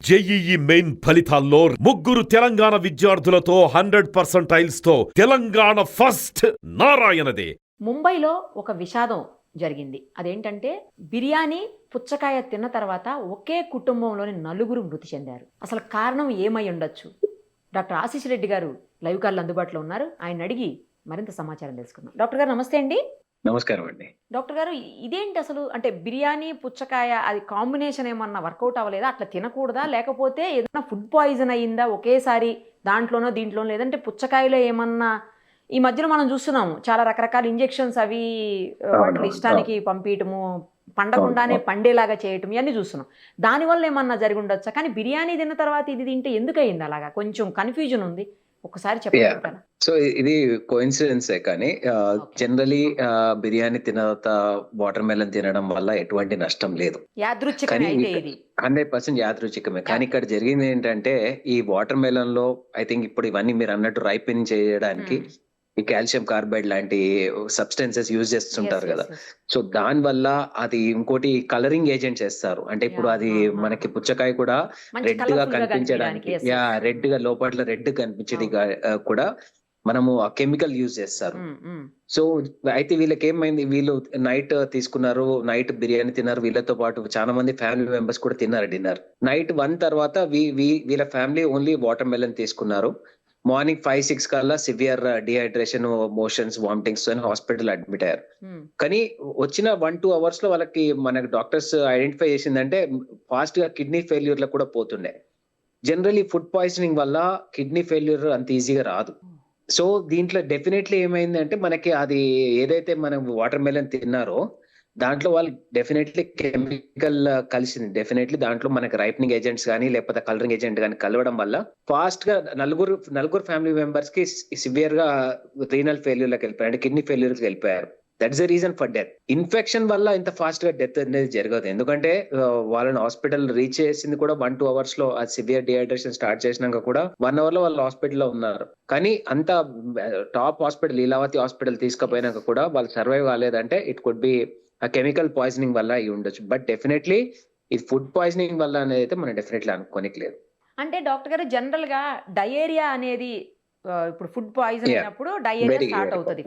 JEE main ఫలితాల్లో ముగ్గురు తెలంగాణ విద్యార్థులతో 100% తో తెలంగాణ ఫస్ట్ నారాయణదే. ముంబైలో ఒక విషాదం జరిగింది. అదేంటంటే బిర్యానీ పుచ్చకాయ తిన్న తర్వాత ఒకే కుటుంబంలోని నలుగురు మృతి చెందారు. అసలు కారణం ఏమై ఉండొచ్చు? డాక్టర్ ఆశీష్ రెడ్డి గారు లైవ్ కాల్ అందుబాటులో ఉన్నారు. ఆయన అడిగి మరింత సమాచారం తెలుసుకుందాం. డాక్టర్ గారు నమస్తే అండి. నమస్కారం అండి. డాక్టర్ గారు, ఇదేంటి అసలు? అంటే బిర్యానీ పుచ్చకాయ అది కాంబినేషన్ ఏమన్నా వర్కౌట్ అవ్వలేదా? అట్లా తినకూడదా? లేకపోతే ఏదైనా ఫుడ్ పాయిజన్ అయ్యిందా ఒకేసారి దాంట్లోనో దీంట్లోనో? లేదంటే పుచ్చకాయలో ఏమన్నా ఈ మధ్యలో మనం చూస్తున్నాము చాలా రకరకాల ఇంజెక్షన్స్ అవి వాటి ఇష్టానికి పంపించటము, పండకుండానే పండేలాగా చేయటం ఇవన్నీ చూస్తున్నాం. దానివల్ల ఏమన్నా జరిగి ఉండొచ్చా? కానీ బిర్యానీ తిన్న తర్వాత ఇది తింటే ఎందుకు అయింది అలాగా? కొంచెం కన్ఫ్యూజన్ ఉంది, ఒకసారి చెప్పగలుగుతారా? సో ఇది కోఇన్సిడెన్సే, కానీ జనరలీ బిర్యానీ తిన్న తర్వాత వాటర్ మెలన్ తినడం వల్ల ఎటువంటి నష్టం లేదు. యాదృచ్ఛికమే అయితే ఇది 100% యాదృచ్ఛికమే. కానీ ఇక్కడ జరిగింది ఏంటంటే, ఈ వాటర్ మెలన్ లో ఐ థింక్ ఇప్పుడు ఇవన్నీ మీరు అన్నట్టు రైపెనింగ్ చేయడానికి ఈ కాల్షియం కార్బైడ్ లాంటి సబ్స్టెన్సెస్ యూజ్ చేస్తుంటారు కదా. సో దాని వల్ల అది ఇంకోటి కలరింగ్ ఏజెంట్స్ చేస్తారు. అంటే ఇప్పుడు అది మనకి పుచ్చకాయ కూడా రెడ్ గా కనిపించడానికి, రెడ్ గా లోపల రెడ్ కనిపించేది కూడా మనము ఆ కెమికల్ యూజ్ చేస్తారు. సో అయితే వీళ్ళకి ఏమైంది, వీళ్ళు నైట్ తీసుకున్నారు, నైట్ బిర్యానీ తిన్నారు, వీళ్ళతో పాటు చాలా మంది ఫ్యామిలీ మెంబర్స్ కూడా తిన్నారు డిన్నర్. నైట్ 1 తర్వాత వీళ్ళ ఫ్యామిలీ ఓన్లీ వాటర్ మెలన్ తీసుకున్నారు. మార్నింగ్ 5-6 కల్లా సివియర్ డిహైడ్రేషన్, మోషన్స్, వామిటింగ్స్ అని హాస్పిటల్ అడ్మిట్ అయ్యారు. కానీ వచ్చిన 1-2 అవర్స్ లో వాళ్ళకి మనకి డాక్టర్స్ ఐడెంటిఫై చేసిందంటే ఫాస్ట్ గా కిడ్నీ ఫెయిల్యూర్ లో కూడా పోతుండే. జనరల్లీ ఫుడ్ పాయిజనింగ్ వల్ల కిడ్నీ ఫెయిల్యూర్ అంత ఈజీగా రాదు. సో దీంట్లో డెఫినెట్లీ ఏమైంది అంటే, మనకి అది ఏదైతే మనం వాటర్ మెలన్ తిన్నారో దాంట్లో వాళ్ళు డెఫినెట్లీ కెమికల్ కలిసింది. డెఫినెట్లీ దాంట్లో మనకి రైపనింగ్ ఏజెంట్స్ కానీ లేకపోతే కలరింగ్ ఏజెంట్ కానీ కలవడం వల్ల ఫాస్ట్ గా నలుగురు ఫ్యామిలీ మెంబర్స్ కి సివియర్ గా రీనల్ ఫెయిల్యూర్ లోకి వెళ్ళిపోయారు, అంటే కిడ్నీ ఫెయిల్యూర్ కి వెళ్ళిపోయారు. That's the reason for death. Infection వల్ల ఇంత ఫాస్ట్ గా డెత్ అనేది జరగదు. ఎందుకంటే వాళ్ళని హాస్పిటల్ రీచ్ చేసింది కూడా 1-2 అవర్స్ లో. ఆ సివియర్ డిహైడ్రేషన్ స్టార్ట్ చేసినాక కూడా 1 అవర్ లో వాళ్ళు హాస్పిటల్లో ఉన్నారు. కానీ అంత టాప్ హాస్పిటల్ లీలావతి హాస్పిటల్ తీసుకుపోయినాక కూడా వాళ్ళు సర్వైవ్ కాలేదంటే ఇట్ కుడ్ బి ఆ కెమికల్ పాయిజనింగ్ వల్ల అయి ఉండొచ్చు. బట్ డెఫినెట్లీ ఇది ఫుడ్ పాయిజనింగ్ వల్ల అనేది అయితే మనం డెఫినెట్లీ అనుకోనిలేదు. అంటే డాక్టర్ గారు, జనరల్ గా డయేరియా అనేది ఇప్పుడు ఫుడ్ పాయిజన్ అయినప్పుడు డయేరియా స్టార్ట్ అవుతుంది.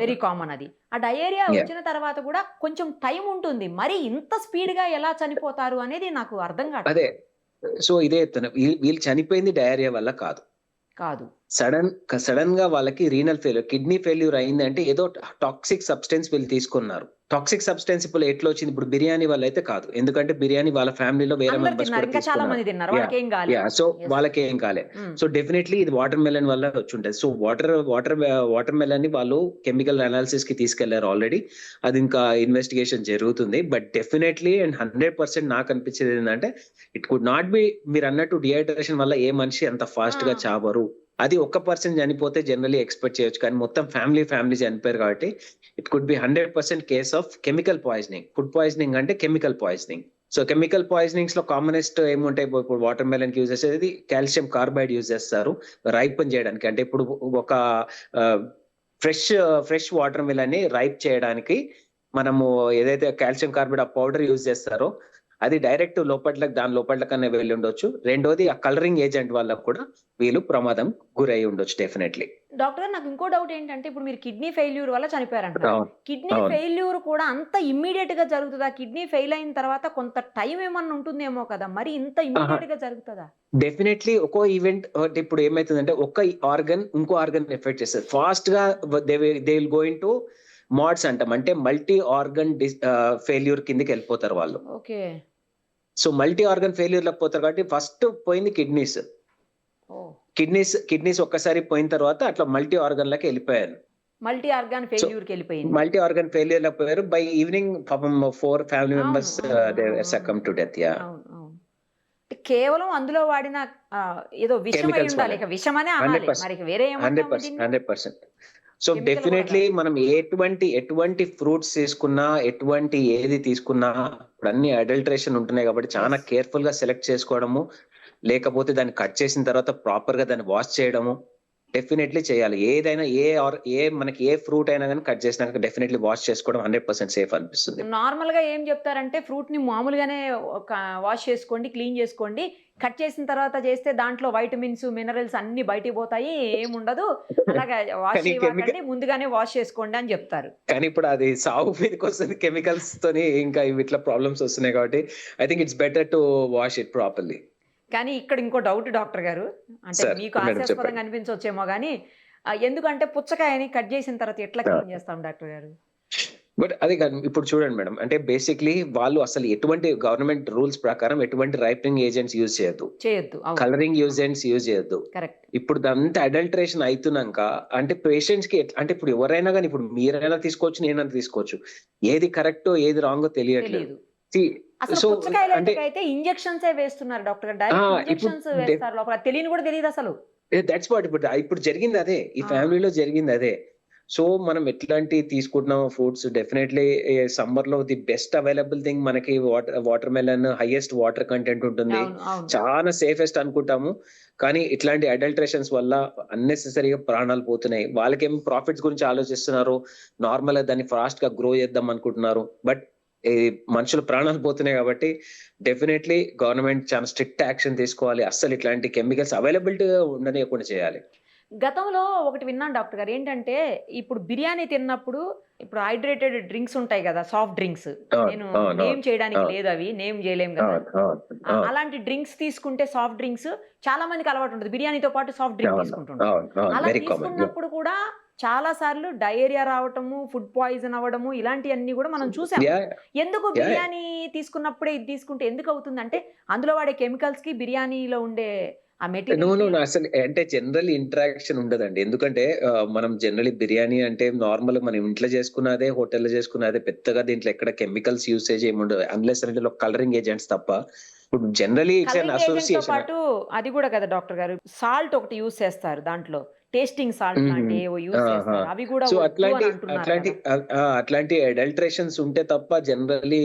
వెరీ కామన్ అది. ఆ డయేరియా వచ్చిన తర్వాత కూడా కొంచెం టైం ఉంటుంది. మరి ఇంత స్పీడ్ గా ఎలా చనిపోతారు అనేది నాకు అర్థం కాదు. అదే, సో ఇదే వీళ్ళు చనిపోయింది డయేరియా వల్ల కాదు. సడన్ గా వాళ్ళకి రీనల్ ఫెయిల్యూర్, కిడ్నీ ఫెయిల్యూర్ అయింది అంటే ఏదో టాక్సిక్ సబ్స్టెన్స్ వీళ్ళు తీసుకున్నారు. టాక్సిక్ సబ్స్టెన్స్ ఇప్పుడు ఎట్లా వచ్చింది? ఇప్పుడు బిర్యానీ వల్ల అయితే కాదు, ఎందుకంటే బిర్యానీ వాళ్ళ ఫ్యామిలీలో వేరే మెంబర్స్ కూడా తీసుకున్నారు. సో వాళ్ళకి ఏం కాలే. సో డెఫినెట్లీ ఇది వాటర్ మెలన్ వల్ల వచ్చి ఉంటుంది. సో వాటర్ మెలన్ ని వాళ్ళు కెమికల్ అనాలిసిస్ కి తీసుకెళ్లారు ఆల్రెడీ. అది ఇంకా ఇన్వెస్టిగేషన్ జరుగుతుంది. బట్ డెఫినెట్లీ అండ్ 100% నాకు అనిపించేది ఏంటంటే, ఇట్ కుడ్ నాట్ బి మీరు అన్నట్టు డిహైడ్రేషన్ వల్ల ఏ మనిషి అంత ఫాస్ట్ గా చావరు. అది 1% చనిపోతే జనరల్లీ ఎక్స్పెక్ట్ చేయొచ్చు, కానీ మొత్తం ఫ్యామిలీ చనిపోయారు కాబట్టి it could be 100% case of chemical poisoning. Food poisoning అంటే chemical poisoning. So chemical poisonings లో కామనెస్ట్ ఏముంటాయి? ఇప్పుడు వాటర్ మెలన్ యూజ్ చేసేది కాల్షియం కార్బైడ్ యూజ్ చేస్తారు రైపన్ చేయడానికి. అంటే ఇప్పుడు ఒక ఫ్రెష్ వాటర్ మెలన్ ని రైప్ చేయడానికి మనము ఏదైతే కాల్షియం కార్బైడ్ ఆ పౌడర్ యూజ్ చేస్తారో అది డైరెక్ట్ దాని లోపలకనే వెళ్ళి ఉండొచ్చు. రెండోది ఆ కలరింగ్ ఏజెంట్ వల్ల కూడా వీళ్ళు ప్రమాదం గురై ఉండొచ్చు డెఫినెట్లీ. డాక్టర్, నాకు ఇంకో డౌట్ ఏంటంటే, ఇప్పుడు మీరు కిడ్నీ ఫెయిల్యూర్ వల్ల చనిపోయారంటారు. కిడ్నీ ఫెయిల్యూర్ కూడా అంత ఇమ్మీడియట్ గా జరుగుతుందా? కిడ్నీ ఫెయిల్ అయిన తర్వాత కొంత టైం ఏమన్నా ఉంటుందేమో కదా, మరి ఇంత ఇమ్మీడియట్ గా జరుగుతుందా? డెఫినెట్లీ ఒక్కో ఈవెంట్ ఇప్పుడు ఏమైతుందంటే, ఒక్క ఆర్గన్ ఇంకో ఆర్గన్ ఎఫెక్ట్ చేస్తుంది. ఫాస్ట్ గా they will go into mods అంటాం, అంటే మల్టీ ఆర్గన్ ఫెయిల్యూర్ కిందకి వెళ్ళిపోతారు వాళ్ళు. Okay. So multi organ failure లోకి పోతారు కాబట్టి ఫస్ట్ పోయింది కిడ్నీస్ ఒక్కసారి పోయిన తర్వాత అట్లా మల్టీ ఆర్గన్ లకి వెళ్ళిపోయారు. మల్టీ ఆర్గన్ ఫెయిల్యూర్ లోకి పోయారు. బై ఈవినింగ్ పాపం 4 family members succumb to death. కేవలం అందులో వాడిన ఏదో విషం అయి ఉండాలి, విషమనే అనాలి, మరి వేరే 100%. సో డెఫినెట్లీ మనం ఎటువంటి ఫ్రూట్స్ తీసుకున్నా, ఎటువంటి ఏది తీసుకున్నా ఇప్పుడు అన్ని అడల్టరేషన్ ఉంటున్నాయి కాబట్టి చాలా కేర్ఫుల్ గా సెలెక్ట్ చేసుకోవడము, లేకపోతే దాన్ని కట్ చేసిన తర్వాత ప్రాపర్ గా దాన్ని వాష్ చేయడము, డెఫినెట్లీ చేయాలి. ఏదైనా మనకి ఏ ఫ్రూట్ అయినా గాని కట్ చేసినాక డెఫినెట్లీ వాష్ చేసుకోవడం 100% సేఫ్ అనిపిస్తుంది. నార్మల్‌గా ఏం చెప్తారంటే ఫ్రూట్‌ని మామూలుగానే ఒక వాష్ చేసుకోండి, క్లీన్ చేసుకోండి. కట్ చేసిన తర్వాత చేస్తే దాంట్లో వైటమిన్స్, మినరల్స్ అన్నీ బయటికి పోతాయి. ఏముండదు. అలాగా వాష్ కానీ చేయమాకండి. ముందుగానే వాష్ చేసుకోండి అని చెప్తారు. కానీ ఇప్పుడు అది సాగు మీదకొస్తుంది కెమికల్స్ తోని ఇంకా ఇట్లా ప్రాబ్లమ్స్ వస్తున్నాయి కాబట్టి I think it's better to wash it properly. కానీ ఇక్కడ ఇంకో డౌట్ డాక్టర్ గారు. అంటే సార్ మీకు మేడం చెప్పండి. హాస్యాస్పదంగా అనిపించొచ్చేమో గానీ ఎందుకంటే పుచ్చకాయని కట్ చేసిన తర్వాత ఎట్లా క్లీన్ చేస్తాం డాక్టర్ గారు? బట్ అది కాదు. ఇప్పుడు చూడండి మేడం. అంటే బేసిక్‌లీ వాళ్ళు అసలు ఎటువంటి గవర్నమెంట్ రూల్స్ ప్రకారం ఎటువంటి రైపెనింగ్ ఏజెంట్స్ యూజ్ చేయొద్దు. చేయొద్దు. అవును. కలరింగ్ ఏజెంట్స్ యూజ్ చేయొద్దు. కరెక్ట్. ఇప్పుడు ఇదంతా అడల్టరేషన్ అయితున్నాక అంటే పేషెంట్స్‌కి అంటే ఇప్పుడు ఎవరైనా గాని ఇప్పుడు మీరైనా తీసుకోవచ్చు, నేనైనా తీసుకోవచ్చు. ఏది కరెక్టో, ఏది రాంగో తెలియట్లేదు. తెలీదు. సీ అసలు సో అంటే పుచ్చకాయలైతే ఇంజెక్షన్సే వేస్తున్నారు డాక్టర్ గారు. డైరెక్ట్ ఇప్పుడు ఇంజెక్షన్స్ వేస్తారు లోపల. తెలియని కూడా తెలీదసలు. దట్స్ వాట్ ఇప్పుడు జరిగింది అదే. ఈ ఆ! ఫ్యామిలీలో జరిగింది అదే. సో మనం ఎట్లాంటి తీసుకుంటున్నాం ఫ్రూట్స్ డెఫినెట్లీ సమ్మర్ లో ది బెస్ట్ అవైలబుల్ థింగ్ మనకి water melon highest water content ఉంటుంది. అవును. అవును. చాలా సేఫెస్ట్ అనుకుంటాము. కానీ ఇట్లాంటి అడల్టరేషన్స్ వల్ల అన్నెసెసరీగా ప్రాణాలు పోతున్నాయి. వాళ్ళకేం ప్రాఫిట్స్ గురించి ఆలోచిస్తున్నారు. నార్మల్ గా దాన్ని ఫాస్ట్ గా గ్రో చేద్దాం అనుకుంటున్నారు. బట్ ఈ మనుషుల ప్రాణాలు పోతున్నాయి కాబట్టి డెఫినెట్లీ గవర్నమెంట్ చాలా స్ట్రిక్ట్ యాక్షన్ తీసుకోవాలి. అస్సలు ఇట్లాంటి కెమికల్స్ అవైలబిలిటీగా ఉండనివ్వకుండా చేయాలి. గతంలో ఒకటి విన్నాను డాక్టర్ గారు. ఏంటంటే ఇప్పుడు బిర్యానీ తిన్నప్పుడు ఇప్పుడు హైడ్రేటెడ్ డ్రింక్స్ ఉంటాయి కదా! Soft drinks. అవును, నేను అవును, నేమ్ చేయడానికి అవును, లేదు అవి. నేమ్ చేయలేం కదా! అవును, అవును, అవును, అలాంటి డ్రింక్స్ తీసుకుంటే సాఫ్ట్ డ్రింక్స్ చాలా మందికి అలవాటు ఉంటది. బిర్యానీతో పాటు సాఫ్ట్ డ్రింక్ అవును, తీసుకుంటుంటారు. అవును, అవును, అలా వెరీ కామన్. తీసుకున్నప్పుడు కూడా చాలా సార్లు డయేరియా రావటము, ఫుడ్ పాయిజన్ అవ్వడము ఇలాంటియన్నీ కూడా మనం చూసాం. యా ఎందుకు యా బిర్యానీ తీసుకున్నప్పుడే ఇది తీసుకుంటే ఎందుకు అవుతుందంటే అందులో వాడే కెమికల్స్‌కి బిర్యానీలో ఉండే ఆ నో, మెటీరియల్‌కి నో. అసలు అంటే జనరల్ ఇంటరాక్షన్ ఉండదండి. ఎందుకంటే మనం జనరల్లీ బిర్యానీ అంటే నార్మల్‌గా మనం ఇంట్లో చేసుకున్నదే, హోటల్‌లో చేసుకున్నదే పెద్దగా దీంట్లో ఎక్కడ కెమికల్స్ యూసేజ్ ఏమి ఉండదు. అన్లెస్ అందులో కలరింగ్ ఏజెంట్స్ తప్ప. ఇప్పుడు జనరల్లీ ఇట్స్ అన్ కలరింగ్ ఏజెంట్‌తో అసోసియేషన్. పాటు అది కూడా కదా డాక్టర్ గారు. సాల్ట్ ఒకటి యూజ్ చేస్తారు దాంట్లో. టేస్టింగ్ సాల్ట్ లాంటి ఏవో యూజ్ ఆహా! చేస్తారు. అవి కూడా సో వద్దు అని అంటున్నారు అట్లాంటి కదా! అట్లాంటి అడల్టరేషన్స్ ఉంటే తప్ప జనరల్లీ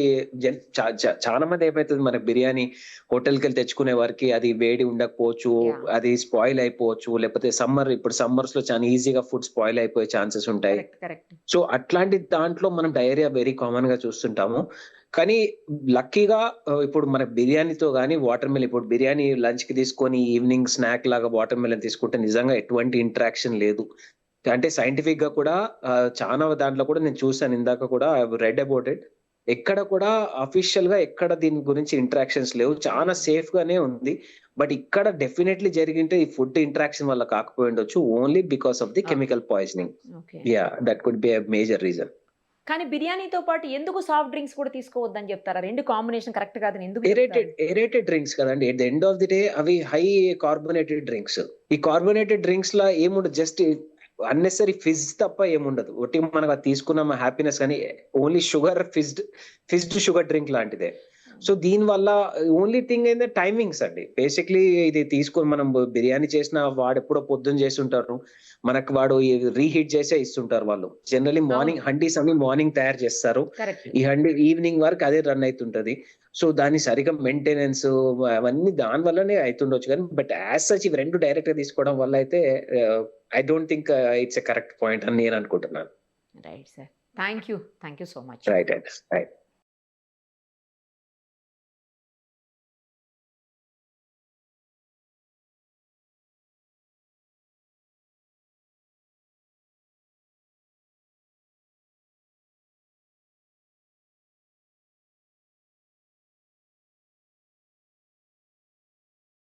చాలా మంది ఏమైతది మన బిర్యానీ హోటల్‌కెళ్ళి తెచ్చుకునే వారికి అది వేడి ఉండకపోవచ్చు. యాహ్! అది స్పాయిల్ అయిపోవచ్చు. లేకపోతే ఇప్పుడు సమ్మర్స్‌లో చాలా ఈజీగా ఫుడ్ స్పాయిల్ అయిపోయే ఛాన్సెస్ ఉంటాయి. కరెక్ట్. కరెక్ట్. సో అట్లాంటి దాంట్లో మనం డయేరియా వెరీ కామన్‌గా చూస్తుంటాము. కానీ లక్కీగా ఇప్పుడు మన బిర్యానీతో గాని ఇప్పుడు బిర్యానీ లంచ్‌కి తీసుకొని ఈవినింగ్ స్నాక్ లాగా వాటర్ మెలన్ తీసుకుంటే నిజంగా ఎటువంటి ఇంటరాక్షన్ లేదు. అంటే సైంటిఫిక్‌గా కూడా చానా దాంట్లో కూడా నేను చూసాను ఇందాక కూడా I have read about it. ఎక్కడ కూడా అఫీషియల్‌గా ఎక్కడ దీని గురించి ఇంటరాక్షన్స్ లేవు. చాలా సేఫ్‌గానే ఉంది. బట్ ఇక్కడ డెఫినైట్‌లీ జరిగింటే ఈ ఫుడ్ ఇంటరాక్షన్ వల్ల కాకపోయుండొచ్చు. Only because of the okay. Chemical poisoning. Okay. Yeah! That could be a major reason. కానీ బిర్యానీతో పాటు ఎందుకు సాఫ్ట్ డ్రింక్స్ కూడా తీసుకోవద్దని చెప్తారా? 2 కాంబినేషన్ కరెక్ట్ కాదని ఎందుకు చెప్తారు? ఏరేటెడ్ డ్రింక్స్ కదండీ. At the end of the day అవి హై కార్బోనేటెడ్ డ్రింక్స్. ఈ కార్బోనేటెడ్ డ్రింక్స్‌లా ఏముండదు. జస్ట్ అన్నెసెసరీ ఫిజ్ తప్ప ఏముండదు. ఒట్టి మనకు అది తీసుకున్నామా హ్యాపీనెస్ కానీ ఓన్లీ ఫిజ్డ్ షుగర్ డ్రింక్ లాంటిదే. సో దీనివల్ల ఓన్లీ థింగ్ ఏందంటే టైమింగ్స్ అండి. బేసిక్‌లీ ఇది తీసుకొని మనం బిర్యానీ చేసినా వాడెప్పుడో పొద్దున చేసుంటారు. మనకు వాడు రీహీట్ చేసే ఇస్తుంటారు వాళ్ళు. జనరల్లీ మార్నింగ్ అవును. హండీస్ అన్ని మార్నింగ్ తయారు చేస్తారు. కరెక్ట్. ఈ హండీ ఈవినింగ్ వరకు అదే రన్ అయితుంటది. సో దాన్ని సరిగ్గా మెయింటెనెన్స్ అవన్నీ దాని వల్లనే అయితుండొచ్చు కానీ బట్ యాస్ సచ్ ఇవి 2 డైరెక్ట్‌గా తీసుకోవడం వల్ల అయితే I don't think it's a correct point అని నేను అనుకుంటున్నాను. Right sir. Thank you. Thank you so much. Right. Right.